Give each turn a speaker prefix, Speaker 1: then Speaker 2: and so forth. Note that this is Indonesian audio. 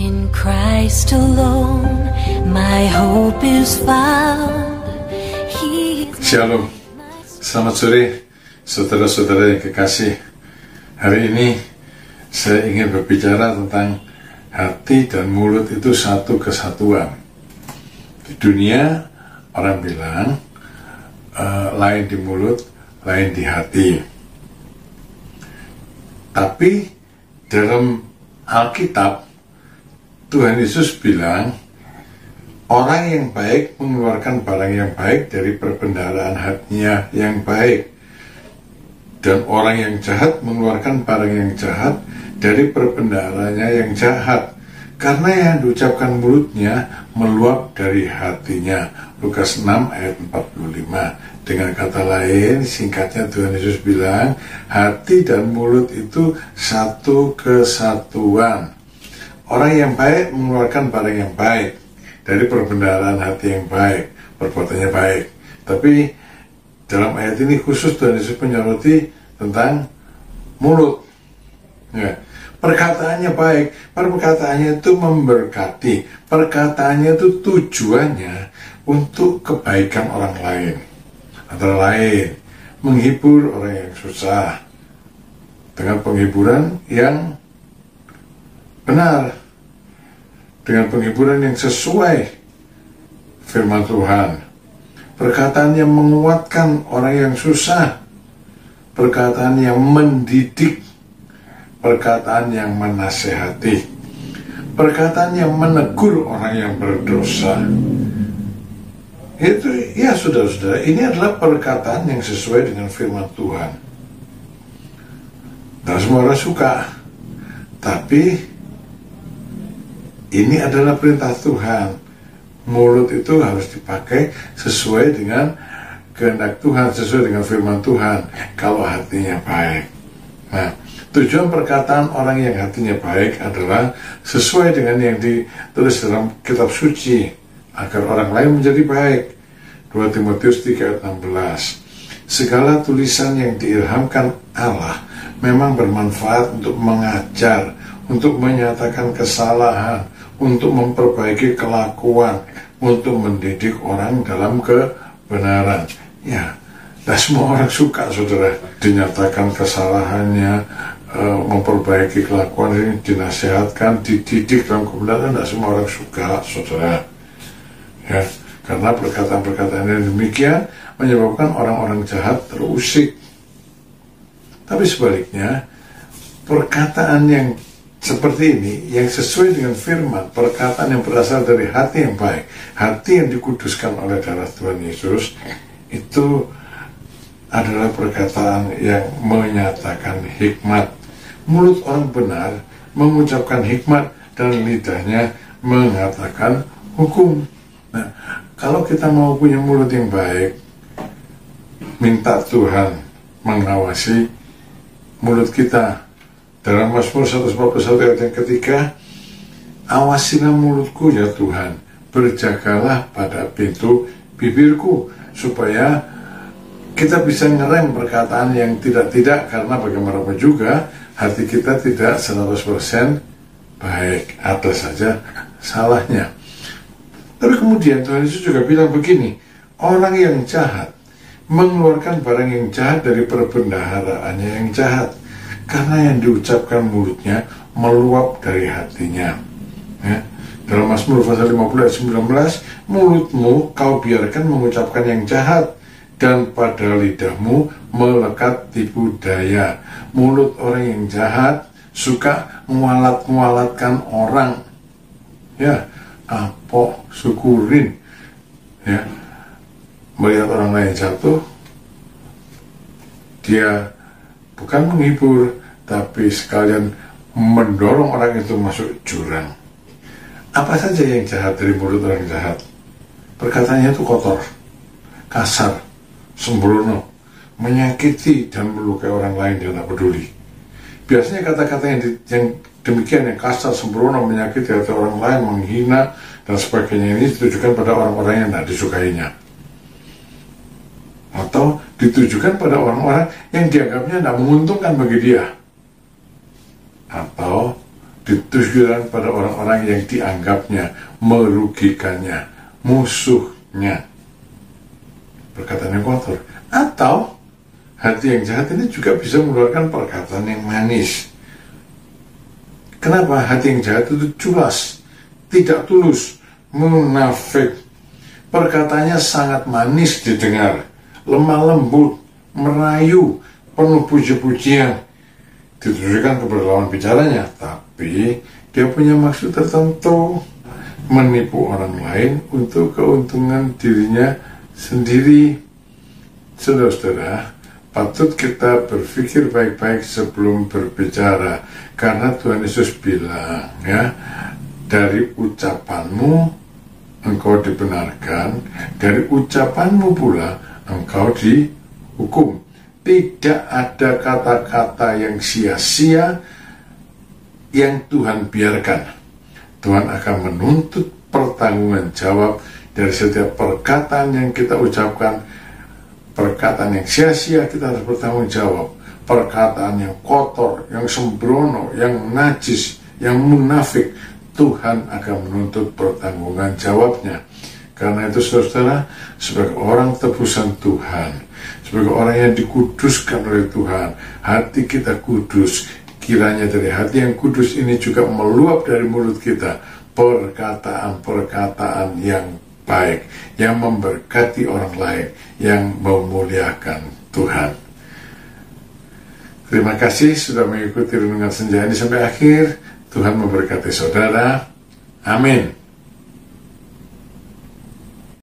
Speaker 1: In Christ alone, my hope is found.
Speaker 2: Shalom, selamat sore saudara-saudara yang kekasih. Hari ini saya ingin berbicara tentang hati dan mulut itu satu kesatuan. Di dunia orang bilang lain di mulut, lain di hati. Tapi dalam Alkitab Tuhan Yesus bilang orang yang baik mengeluarkan barang yang baik dari perbendaharaan hatinya yang baik, dan orang yang jahat mengeluarkan barang yang jahat dari perbendaharaannya yang jahat, karena yang diucapkan mulutnya meluap dari hatinya. Lukas 6 ayat 45. Dengan kata lain, singkatnya Tuhan Yesus bilang hati dan mulut itu satu kesatuan. Orang yang baik mengeluarkan barang yang baik dari perbendaharaan hati yang baik, perbuatannya baik. Tapi dalam ayat ini khusus Tuhan Yesus menyoroti tentang mulut. Ya. Perkataannya baik, perkataannya itu memberkati, perkataannya itu tujuannya untuk kebaikan orang lain. Antara lain, menghibur orang yang susah dengan penghiburan yang benar, dengan penghiburan yang sesuai firman Tuhan, perkataan yang menguatkan orang yang susah, perkataan yang mendidik, perkataan yang menasehati, perkataan yang menegur orang yang berdosa. Itu ya saudara-saudara, ini adalah perkataan yang sesuai dengan firman Tuhan. Dan semua orang suka, tapi ini adalah perintah Tuhan. Mulut itu harus dipakai sesuai dengan kehendak Tuhan, sesuai dengan firman Tuhan, kalau hatinya baik. Nah, tujuan perkataan orang yang hatinya baik adalah sesuai dengan yang ditulis dalam kitab suci, agar orang lain menjadi baik. 2 Timotius 3 ayat 16. Segala tulisan yang diilhamkan Allah memang bermanfaat untuk mengajar, untuk menyatakan kesalahan, untuk memperbaiki kelakuan, untuk mendidik orang dalam kebenaran. Ya, dan semua orang suka, saudara, dinyatakan kesalahannya, memperbaiki kelakuan ini, dinasihatkan, dididik dalam kebenaran. Tidak semua orang suka, saudara. Ya, karena perkataan-perkataan yang demikian menyebabkan orang-orang jahat terusik. Tapi sebaliknya, perkataan yang seperti ini, yang sesuai dengan firman, perkataan yang berasal dari hati yang baik, hati yang dikuduskan oleh darah Tuhan Yesus, itu adalah perkataan yang menyatakan hikmat. Mulut orang benar mengucapkan hikmat, dan lidahnya mengatakan hukum. Nah, kalau kita mau punya mulut yang baik, minta Tuhan mengawasi mulut kita. Dalam Mazmur 141 ayat yang ketiga, awasilah mulutku ya Tuhan, berjagalah pada pintu bibirku, supaya kita bisa ngerem perkataan yang tidak-tidak, karena bagaimanapun juga hati kita tidak 100% baik, ada saja salahnya. Tapi kemudian Tuhan Yesus juga bilang begini, orang yang jahat mengeluarkan barang yang jahat dari perbendaharaannya yang jahat, karena yang diucapkan mulutnya meluap dari hatinya. Ya. Dalam Mazmur pasal 50 ayat 19, mulutmu kau biarkan mengucapkan yang jahat, dan pada lidahmu melekat tipu daya. Mulut orang yang jahat suka mualat-mualatkan orang. Ya, kapok, syukurin. Ya, melihat orang lain jatuh, dia bukan menghibur, tapi sekalian mendorong orang itu masuk jurang. Apa saja yang jahat dari mulut orang jahat? Perkataannya itu kotor, kasar, sembrono, menyakiti dan melukai orang lain, dia tak peduli. Biasanya kata-kata yang demikian, yang kasar, sembrono, menyakiti hati orang lain, menghina dan sebagainya, ini ditujukan pada orang-orang yang tidak disukainya, atau ditujukan pada orang-orang yang dianggapnya tidak menguntungkan bagi dia, atau ditujukan pada orang-orang yang dianggapnya merugikannya, musuhnya. Perkataan yang kotor. Atau hati yang jahat ini juga bisa mengeluarkan perkataan yang manis. Kenapa? Hati yang jahat itu culas, tidak tulus, munafik. Perkataannya sangat manis didengar, lemah lembut, merayu, penuh puji-pujian, ditujukan kepada lawan bicaranya, tapi dia punya maksud tertentu, menipu orang lain untuk keuntungan dirinya sendiri. Saudara-saudara, patut kita berpikir baik-baik sebelum berbicara, karena Tuhan Yesus bilang, ya, dari ucapanmu engkau dibenarkan, dari ucapanmu pula engkau dihukum. Tidak ada kata-kata yang sia-sia yang Tuhan biarkan. Tuhan akan menuntut pertanggungan jawab dari setiap perkataan yang kita ucapkan. Perkataan yang sia-sia kita harus bertanggung jawab. Perkataan yang kotor, yang sembrono, yang najis, yang munafik, Tuhan akan menuntut pertanggungan jawabnya. Karena itu saudara, sebagai orang tebusan Tuhan, sebagai orang yang dikuduskan oleh Tuhan, hati kita kudus. Kiranya dari hati yang kudus ini juga meluap dari mulut kita perkataan-perkataan yang baik, yang memberkati orang lain, yang memuliakan Tuhan. Terima kasih sudah mengikuti renungan senja ini sampai akhir. Tuhan memberkati saudara. Amin.